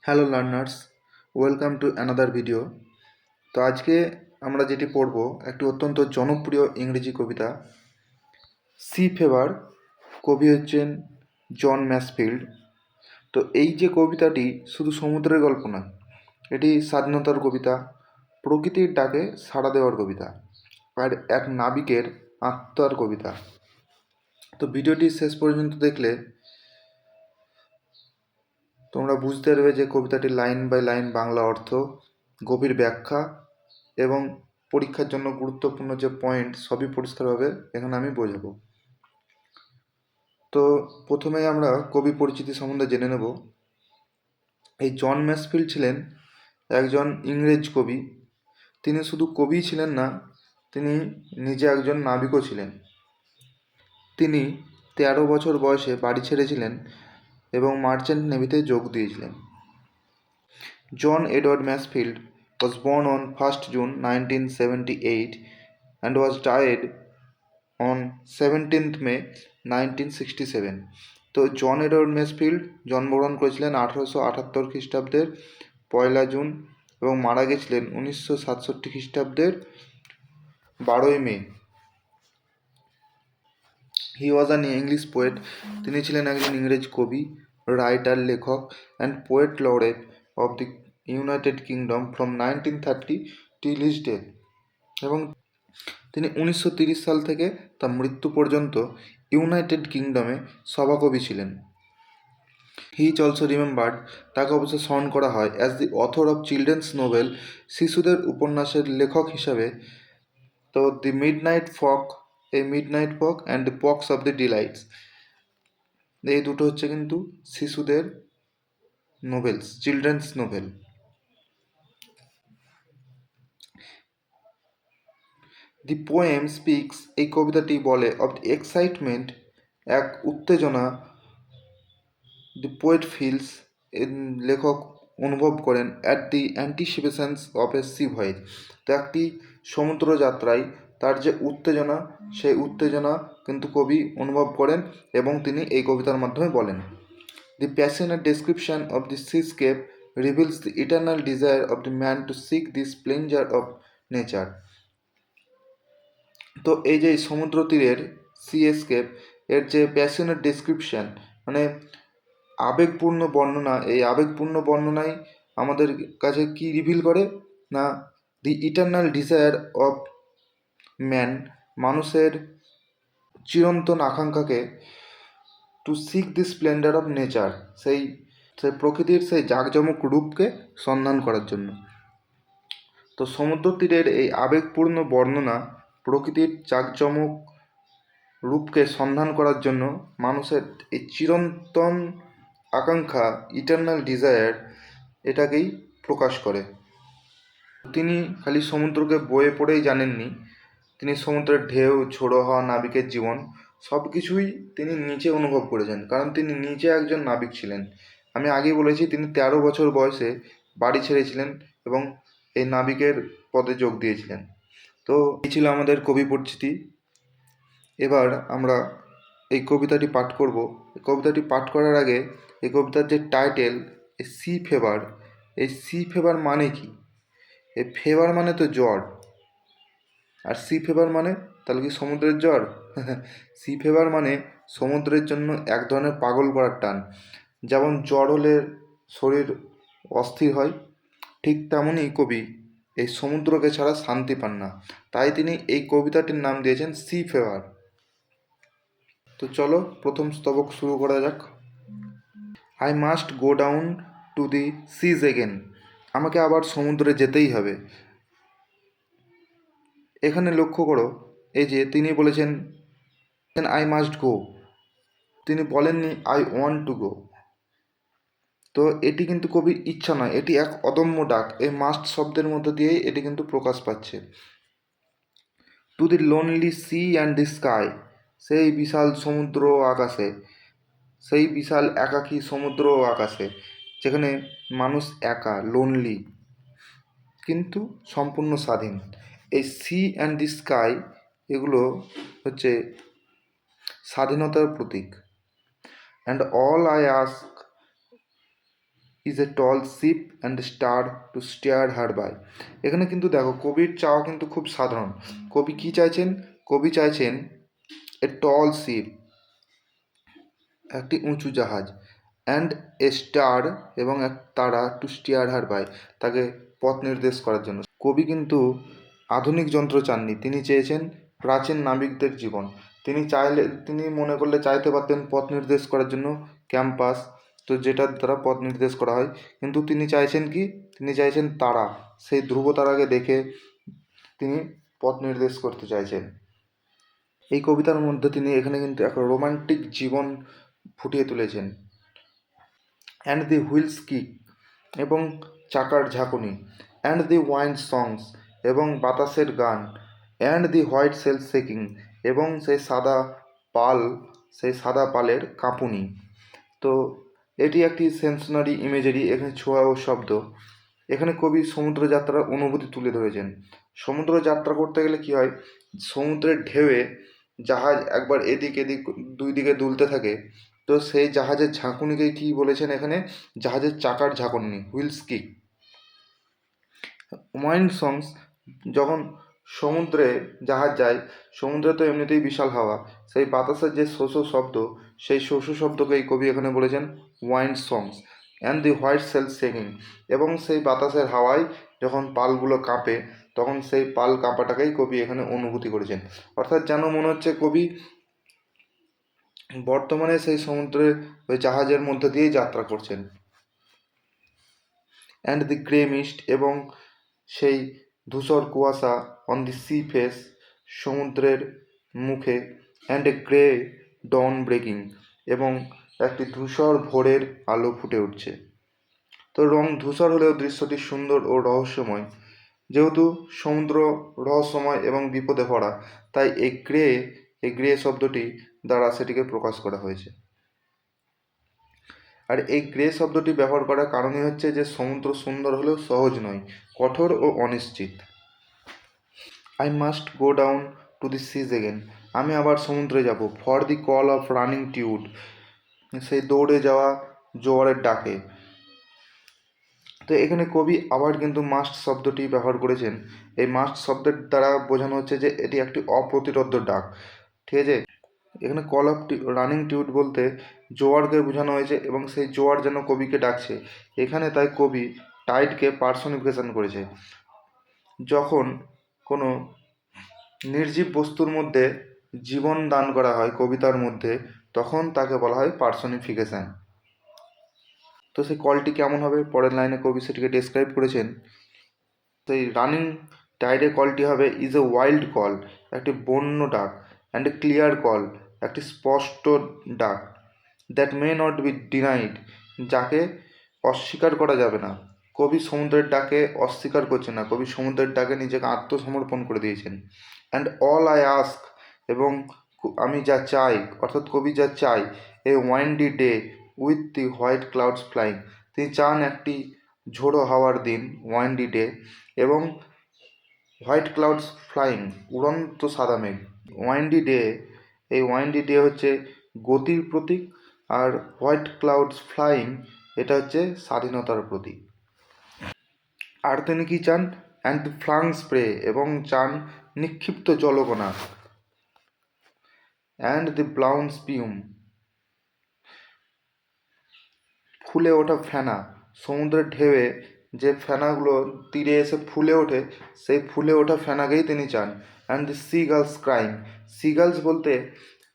Hello learners, welcome to another video. তো আজকে আমরা যেটি পড়ব একটি অত্যন্ত জনপ্রিয় ইংরেজি কবিতা সি ফেভার। কবি হচ্ছেন জন ম্যাসফিল্ড। তো এই যে কবিতাটি শুধু সমুদ্রের গল্প নয়, এটি স্বাধীনতার কবিতা, প্রকৃতির ডাকে সাড়া দেওয়ার কবিতা, আর এক নাবিকের আত্মার কবিতা। তো ভিডিওটি শেষ পর্যন্ত দেখলে তোমরা বুঝতে পারবে যে কবিতাটি লাইন বাই লাইন বাংলা অর্থ, গভীর ব্যাখ্যা এবং পরীক্ষার জন্য গুরুত্বপূর্ণ যে পয়েন্ট সবই পরিষ্কারভাবে এখানে আমি বোঝাবো। তো প্রথমেই আমরা কবি পরিচিতি সম্বন্ধে জেনে নেব। এই জন ম্যাসফিল্ড ছিলেন একজন ইংরেজ কবি। তিনি শুধু কবিই ছিলেন না, তিনি নিজে একজন নাবিকও ছিলেন। তিনি 13 বছর বয়সে বাড়ি ছেড়েছিলেন এবং মার্চেন্ট নেভিতে যোগ দিয়েছিলেন। জন Edward ম্যাসফিল্ড was born on 1st June 1978 and was died on 17th May 1967. তো জন এডওয়ার্ড ম্যাসফিল্ড জন্মগ্রহণ করেছিলেন 1878 খ্রিস্টাব্দের 1 জুন এবং মারা গেছিলেন 1967 খ্রিস্টাব্দের 12 মে। হি ওয়াজ অ্যান ইংলিশ পোয়েট। তিনি ছিলেন একজন ইংরেজ কবি, রাইটার, লেখক and poet laureate of the United kingdom from 1930 till his death. এবং তিনি 1930 সাল থেকে তার মৃত্যু পর্যন্ত ইউনাইটেড কিংডমে সভাকবি ছিলেন। হি ইজ অলসো রিমেম্বার্ড, তাকে অবশ্য স্মরণ করা হয় as the author of children's novel, শিশুদের উপন্যাসের লেখক হিসাবে। তো the midnight folk, midnight folk and the box of the delights, এই দুটো হচ্ছে কিন্তু শিশুদের novels, children's novel. The poem speaks, এই কবিতাটি বলে অফ দি এক্সাইটমেন্ট, এক উত্তেজনা, দি পোয়েট ফিলস, লেখক অনুভব করেন, at the anticipations of a sea voyage, তো একটি সমুদ্র যাত্রায় তার যে উত্তেজনা, সেই উত্তেজনা কিন্তু কবি অনুভব করেন এবং তিনি এই কবিতার মাধ্যমে বলেন। The passionate description of the seascape reveals the eternal desire of the man to seek the splendor of nature. তো এই যে সমুদ্র তীরের সিএসকেপ, এর যে প্যাশনেট ডেসক্রিপশন মানে আবেগপূর্ণ বর্ণনা, এই আবেগপূর্ণ বর্ণনায় আমাদের কাছে কি রিভিল করে না, the eternal desire of man, মানুষের চিরন্তন আকাঙ্ক্ষাকে, to seek the splendour of nature, সেই সেই প্রকৃতির সেই জাঁকজমক রূপকে সন্ধান করার জন্য। তো সমুদ্র তীরের এই আবেগপূর্ণ বর্ণনা প্রকৃতির জাঁকজমক রূপকে সন্ধান করার জন্য মানুষের এই চিরন্তন আকাঙ্ক্ষা, ইটার্নাল ডিজায়ার, এটাকেই প্রকাশ করে। তিনি খালি সমুদ্রকে বয়ে পড়েই জানেননি, তিনি সমুদ্রের ঢেউ, ঝোড়ো হওয়া, নাবিকের জীবন সব কিছুই তিনি নিজে অনুভব করেছেন, কারণ তিনি নিজে একজন নাবিক ছিলেন। আমি আগেই বলেছি তিনি 13 বছর বয়সে বাড়ি ছেড়েছিলেন এবং এই নাবিকের পদে যোগ দিয়েছিলেন। তো এই ছিল আমাদের কবি পরিচিতি। এবার আমরা এই কবিতাটি পাঠ করব। এই কবিতাটি পাঠ করার আগে এই কবিতার যে টাইটেল, এই সি ফেভার, এই সি ফেভার মানে কি? এই ফেভার মানে তো জ্বর, আর সি ফেভার মানে তাহলে কি সমুদ্রের জ্বর? সি ফেভার মানে সমুদ্রের জন্য এক ধরনের পাগল করার টান। যেমন জ্বর হলে শরীর অস্থির হয়, ঠিক তেমনই কবি এই সমুদ্রকে ছাড়া শান্তি পান না, তাই তিনি এই কবিতাটির নাম দিয়েছেন সি ফেভার। তো চলো প্রথম স্তবক শুরু করা যাক। I must go down to the seas again, আমাকে আবার সমুদ্রে যেতেই হবে। এখানে লক্ষ্য করো, এই যে তিনি বলেছেন আই মাস্ট গো, তিনি বলেননি আই ওয়ান্ট টু গো। তো এটি কিন্তু কবির ইচ্ছা নয়, এটি এক অদম্য ডাক। এই মাস্ট শব্দের মধ্যে দিয়েই এটি কিন্তু প্রকাশ পাচ্ছে। To the lonely sea and the sky, সেই বিশাল সমুদ্র আকাশে, সেই বিশাল একাকী সমুদ্র আকাশে, যেখানে মানুষ একা, লোনলি, কিন্তু সম্পূর্ণ স্বাধীন। এই সি অ্যান্ড দি স্কাই এগুলো হচ্ছে স্বাধীনতার প্রতীক। And all I ask is a tall ship and star to steer her by. এখানে কিন্তু দেখো কবির চাওয়া কিন্তু খুব সাধারণ। কবি কি চাইছেন? কবি চাইছেন এ টল শিপ, একটি উঁচু জাহাজ, অ্যান্ড এ স্টার এবং এক তারা, টু স্টিয়ার হার বাই, তাকে পথ নির্দেশ করার জন্য। কবি কিন্তু আধুনিক যন্ত্র চাননি, তিনি চেয়েছেন প্রাচীন নাবিকদের জীবন। তিনি মনে করলে চাইতে পারতেন পথ নির্দেশ করার জন্য ক্যাম্পাস, তো যেটার দ্বারা পথ নির্দেশ করা হয়, কিন্তু তিনি চাইছেন কি? তিনি চাইছেন তারা, সেই ধ্রুব তারাকে দেখে তিনি পথ নির্দেশ করতে চাইছেন। এই কবিতার মধ্যে তিনি এখানে কিন্তু এক রোমান্টিক জীবন ফুটিয়ে তুলেছেন। অ্যান্ড দি হুইলস কিক, এবং চাকার ঝাঁকুনি, অ্যান্ড দি ওয়াইন্ড সংস, এবং বাতাসের গান, and the white sail shaking, এবং সেই সাদা পালের কাঁপুনি। তো এটি একটি সেন্সনারি ইমেজারি, এখানে ছোঁয়া ও শব্দ। এখানে কবি সমুদ্র যাত্রার অনুভূতি তুলে ধরেছেন। সমুদ্র যাত্রা করতে গেলে কি হয়? সমুদ্রের ঢেউয়ে জাহাজ একবার এদিক এদিক দুই দিকে দুলতে থাকে, তো সেই জাহাজের ঝাঁকুনিকে কি বলেছেন এখানে? জাহাজের চাকার ঝাঁকুনি, হুইলস কিক। ওয়াইন্ড সংস, যখন সমুদ্রে জাহাজ যায়, সমুদ্রে তো এমনিতেই বিশাল হাওয়া, সেই বাতাসের যে শোষ শব্দ, সেই শোষ শব্দকেই কবি এখানে বলেছেন wind songs. And the white sail shaking, এবং সেই বাতাসের হাওয়ায় যখন পালগুলো কাঁপে, তখন সেই পাল কাঁপাটাকেই কবি এখানে অনুভূতি করেছেন। অর্থাৎ যেন মনে হচ্ছে কবি বর্তমানে সেই সমুদ্রে ওই জাহাজের মধ্যে দিয়েই যাত্রা করছেন। অ্যান্ড দি গ্রে মিস্ট, এবং সেই ধূসর কুয়াশা, অন দি সি ফেস, সমুদ্রের মুখে, and a grey dawn breaking, এবং একটি ধূসর ভোরের আলো ফুটে উঠছে। তো রং ধূসর হলেও দৃশ্যটি সুন্দর ও রহস্যময়। যেহেতু সমুদ্র রহস্যময় এবং বিপদে ভরা, তাই এই গ্রে শব্দটি দ্বারা সেটিকে প্রকাশ করা হয়েছে। আর এই গ্রে শব্দটি ব্যবহার করার কারণই হচ্ছে যে সমুদ্র সুন্দর হলেও সহজ নয়, কঠোর ও অনিশ্চিত। I must go down to the seas again, আমি আবার সমুদ্রে যাব। For the call of running tide, সেই দৌড়ে যাওয়া জোয়ারের ডাকে। তো এখানে কবি আবার কিন্তু মাস্ট শব্দটি ব্যবহার করেছেন। এই মাস্ট শব্দের দ্বারা বোঝানো হচ্ছে যে এটি একটি অপ্রতিরোধ্য ডাক, ঠিক আছে। এখানে কল অফ রানিং টিউড বলতে জোয়ারকে বোঝানো হয়েছে, এবং সেই জোয়ার যেন কবিকে ডাকছে এখানে, তাই কবি টাইডকে পার্সনিফিকেশন করেছে। যখন কোনো নির্জীব বস্তুর মধ্যে জীবন দান করা হয় কবিতার মধ্যে, তখন তাকে বলা হয় পার্সনিফিকেশন। তো সেই কলটি কেমন হবে? পরের লাইনে কবি সেটিকে ডেসক্রাইব করেছেন। সেই রানিং টাইডে কলটি হবে ইজ এ ওয়াইল্ড কল, একটি বন্য ডাক, অ্যান্ড এ ক্লিয়ার কল, একটি স্পষ্ট ডাক, that may not be denied, যাকে অস্বীকার করা যাবে না। কবি সমুদ্রের ডাকে অস্বীকার করছেন না, কবি সমুদ্রের ডাকে নিজেকে আত্মসমর্পণ করে দিয়েছেন। অ্যান্ড অল আই আস্ক, এবং আমি যা চাই, অর্থাৎ কবি যা চাই, a windy day with the white clouds flying, তিনি চান একটি ঝোড়ো হাওয়ার দিন, ওয়াইন্ডি ডে, এবং হোয়াইট ক্লাউডস ফ্লাইং, উড়ন্ত সাদা মেঘ। ওয়াইন্ডি ডে, এই ওয়াইন্ডি ডে হচ্ছে গতির প্রতীক, আর হোয়াইট ক্লাউডস ফ্লাইং এটা হচ্ছে স্বাধীনতার প্রতীক। আর তিনি কি চান? অ্যান্ড দি ফ্লাং স্প্রে, এবং চান নিক্ষিপ্ত জলকণা, অ্যান্ড দি ব্লাউন স্পিউম, ফুলে ওঠা ফেনা, সমুদ্রের ঢেউয়ে যে ফেনাগুলো তীরে এসে ফুলে ওঠে, সেই ফুলে ওঠা ফেনাকেই তিনি চান। And the seagulls crying, seagulls বলতে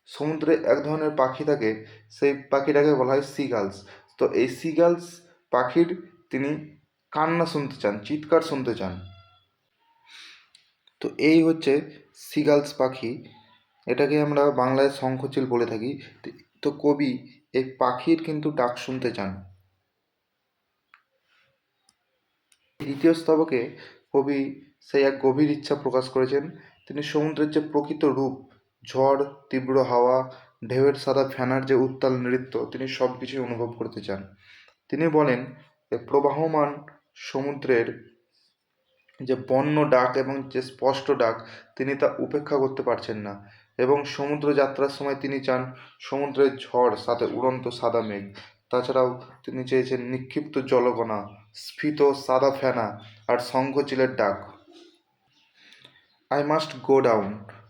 সমুদ্রে এক ধরনের পাখি থাকে, সেই পাখিটাকে বলা হয় সি গার্লস। তো এই সি গার্লস পাখির তিনি কান্না শুনতে চান, চিৎকার শুনতে চান। তো এই হচ্ছে সি গার্লস পাখি, এটাকে আমরা বাংলায় শঙ্খচিল বলে থাকি। তো কবি এই পাখির কিন্তু ডাক শুনতে চান। দ্বিতীয় স্তবকে কবি সেই এক গভীর ইচ্ছা প্রকাশ করেছেন। তিনি সমুদ্রের যে প্রকৃত রূপ, ঝড়, তীব্র হাওয়া, ঢেউয়ের সাদা ফেনার যে উত্তাল নৃত্য, তিনি সব কিছুই অনুভব করতে চান। তিনি বলেন যে প্রবাহমান সমুদ্রের যে বন্য ডাক এবং যে স্পষ্ট ডাক, তিনি তা উপেক্ষা করতে পারছেন না, এবং সমুদ্র যাত্রার সময় তিনি চান সমুদ্রের ঝড়, সাথে উড়ন্ত সাদা মেঘ। তাছাড়াও তিনি চেয়েছেন নিক্ষিপ্ত জলকণা, স্ফীত সাদা ফেনা আর শঙ্খচিলের ডাক। I must go down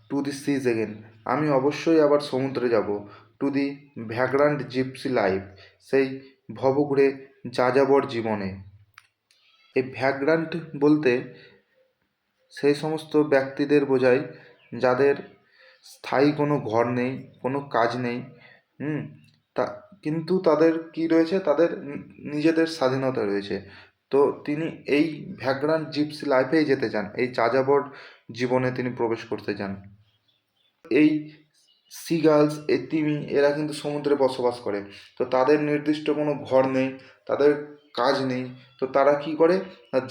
to the seas again, আমি অবশ্যই আবার সমুদ্রে যাব। To the vagrant gypsy life, সেই ভবঘুরে যাযাবর জীবনে। এই ভ্যাগ্রান্ট বলতে সেই সমস্ত ব্যক্তিদের বোঝায় যাদের স্থায়ী কোনো ঘর নেই, কোনো কাজ নেই, তা কিন্তু তাদের কি রয়েছে, তাদের নিজেদের স্বাধীনতা রয়েছে। তো তিনি এই ভ্যাগ্রান্ট জিপসি লাইফেই যেতে চান, এই যাযাবর জীবনে তিনি প্রবেশ করতে চান। এই সিগালস, এই তিমি, এরা কিন্তু সমুদ্রে বসবাস করে। তো তাদের নির্দিষ্ট কোনো ঘর নেই, তাদের কাজ নেই। তো তারা কি করে,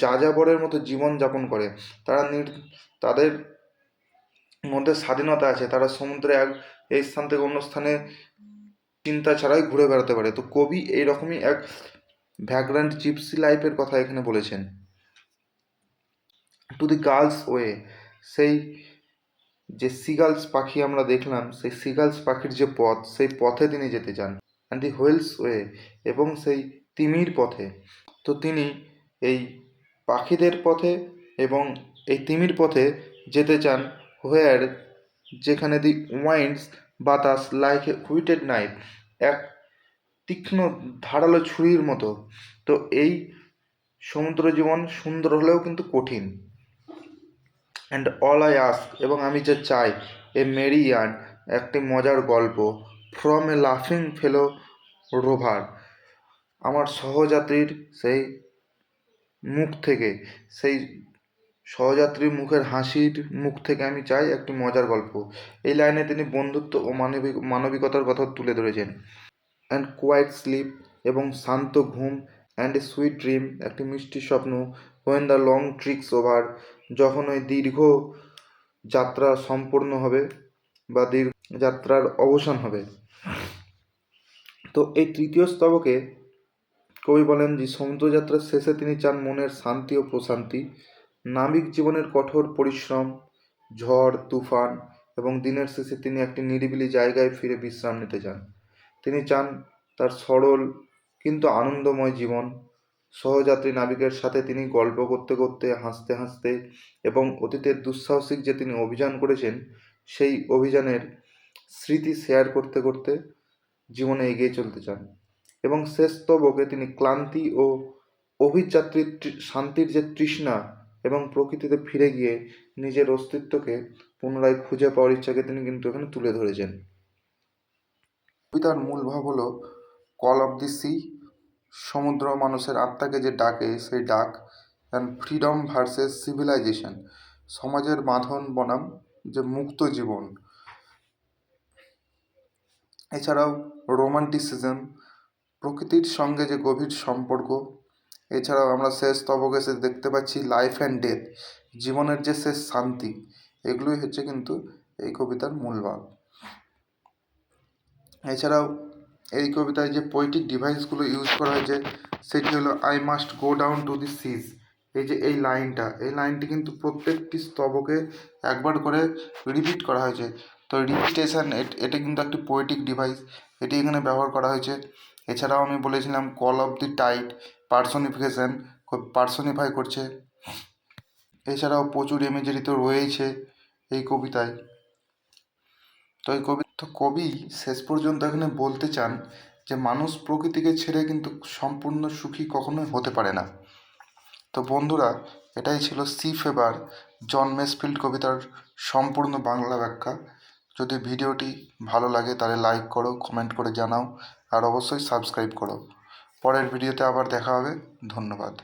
যাযাবরের মতো জীবন যাপন করে। তাদের মধ্যে স্বাধীনতা আছে, তারা সমুদ্রে এই স্থান থেকে অন্য স্থানে চিন্তা ছাড়াই ঘুরে বেড়াতে পারে। তো কবি এইরকমই এক ভ্যাগ্রান্ট জিপসি লাইফের কথা এখানে বলেছেন। টু দি গার্লস ওয়ে, সেই যে সিগালস পাখি আমরা দেখলাম, সেই সিগালস পাখির যে পথ, সেই পথে তিনি যেতে চান। অ্যান্ড দি হোয়েলস ওয়ে, এবং সেই তিমির পথে। তো তিনি এই পাখিদের পথে এবং এই তিমির পথে যেতে চান। হোয়ার, যেখানে দি ওয়াইন্ডস, বাতাস, লাইক এ হুইটেড নাইফ, এক তীক্ষ্ণ ধারালো ছুরির মতো। তো এই সমুদ্র জীবন সুন্দর হলেও কিন্তু কঠিন। অ্যান্ড অল আই আস্ক, এবং আমি যা চাই, এ মেরি ইয়ার্ন, একটি মজার গল্প, ফ্রম এ লাফিং ফেলো রোভার, আমার সহযাত্রীর সেই মুখ থেকে, সেই সহযাত্রীর মুখের হাসির মুখ থেকে আমি চাই একটি মজার গল্প। এই লাইনে তিনি বন্ধুত্ব ও মানবিকতার কথা তুলে ধরেছেন। অ্যান্ড কোয়াইট স্লিপ, এবং শান্ত ঘুম, অ্যান্ড এ সুইট ড্রিম, একটি মিষ্টি স্বপ্ন, when the long tricks over, যখন ওই দীর্ঘ যাত্রা সম্পূর্ণ হবে বা দীর্ঘ যাত্রার অবসান হবে। তো এই তৃতীয় স্তবকে কবি বলেন যে সমুদ্রযাত্রার শেষে তিনি চান মনের শান্তি ও প্রশান্তি। নাবিক জীবনের কঠোর পরিশ্রম, ঝড় তুফান এবং দিনের শেষে তিনি একটি নিরিবিলি জায়গায় ফিরে বিশ্রাম নিতে চান। তিনি চান তার সরল কিন্তু আনন্দময় জীবন। সহযাত্রী নাবিকের সাথে তিনি গল্প করতে করতে, হাসতে হাসতে এবং অতীতের দুঃসাহসিক যে তিনি অভিযান করেছেন, সেই অভিযানের স্মৃতি শেয়ার করতে করতে জীবনে এগিয়ে চলতে চান। এবং শেষ স্তবকে তিনি ক্লান্তি ও অভিযাত্রীর শান্তির যে তৃষ্ণা এবং প্রকৃতিতে ফিরে গিয়ে নিজের অস্তিত্বকে পুনরায় খুঁজে পাওয়ার ইচ্ছাকে তিনি কিন্তু এখানে তুলে ধরেছেন। কবিতার মূল ভাব হলো কল অফ দি সি, সমুদ্র মানুষের আত্মাকে যে ডাকে, সেই ডাক। অ্যান্ড ফ্রিডম ভার্সেস সিভিলাইজেশন, সমাজের বাঁধন বনাম যে মুক্ত জীবন। এছাড়াও রোমান্টিসিজম, প্রকৃতির সঙ্গে যে গভীর সম্পর্ক। এছাড়াও আমরা শেষ স্তবকে দেখতে পাচ্ছি লাইফ অ্যান্ড ডেথ, জীবনের যে শেষ শান্তি। এগুলোই হচ্ছে কিন্তু এই কবিতার মূল ভাব। এছাড়াও এই কবিতায় যে পোয়েটিক ডিভাইসগুলো ইউজ করা হয়েছে সেটি হলো I must go down to the seas. এই যে এই লাইনটি কিন্তু প্রত্যেকটি স্তবকে একবার করে রিপিট করা হয়েছে। তো রিপিটেশন, এটা কিন্তু একটি পোয়েটিক ডিভাইস, এটি এখানে ব্যবহার করা হয়েছে। এছাড়াও আমি বলেছিলাম call of the tide, personification, personify করছে। এছাড়াও প্রচুর ইমেজারি তো রয়েছে এই কবিতায়। তো কবি শেষ পর্যন্ত এখানে বলতে চান যে মানুষ প্রকৃতিকে ছেড়ে কিন্তু সম্পূর্ণ সুখী কখনোই হতে পারে না। তো বন্ধুরা, এটাই ছিল সি ফেভার, জন মেসফিল্ড কবিতার সম্পূর্ণ বাংলা ব্যাখ্যা। যদি ভিডিওটি ভালো লাগে তাহলে লাইক করো, কমেন্ট করে জানাও, আর অবশ্যই সাবস্ক্রাইব করো। পরের ভিডিওতে আবার দেখা হবে। ধন্যবাদ।